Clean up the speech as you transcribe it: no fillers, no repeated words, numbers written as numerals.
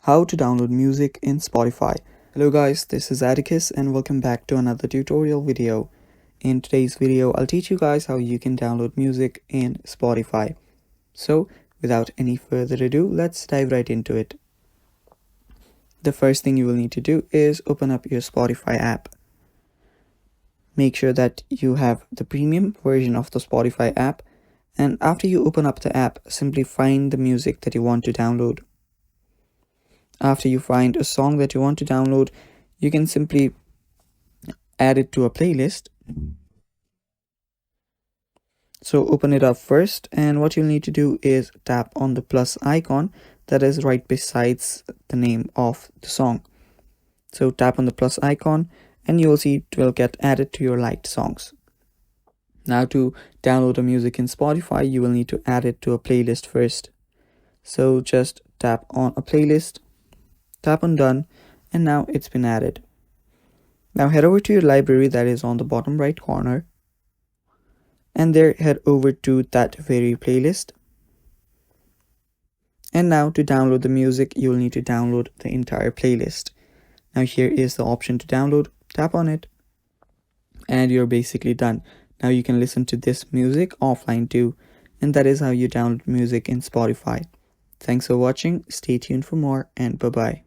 How to download music in Spotify. Hello guys, this is Atticus and welcome back to another tutorial video. In today's video, I'll teach you guys how you can download music in Spotify. So without any further ado, let's dive right into it. The first thing you will need to do is open up your Spotify app. Make sure that you have the premium version of the Spotify app, and after you open up the app, simply find the music that you want to download. After you find a song that you want to download, you can simply add it to a playlist. So open it up first, and what you'll need to do is tap on the plus icon that is right besides the name of the song. So tap on the plus icon and you will see it will get added to your liked songs. Now to download the music in Spotify, you will need to add it to a playlist first. So just tap on a playlist, tap on done, and now it's been added. Now head over to your library that is on the bottom right corner, and there head over to that very playlist. And now to download the music, you will need to download the entire playlist. Now here is the option to download, tap on it, and you're basically done. Now you can listen to this music offline too, and that is how you download music in Spotify. Thanks for watching, stay tuned for more, and bye bye.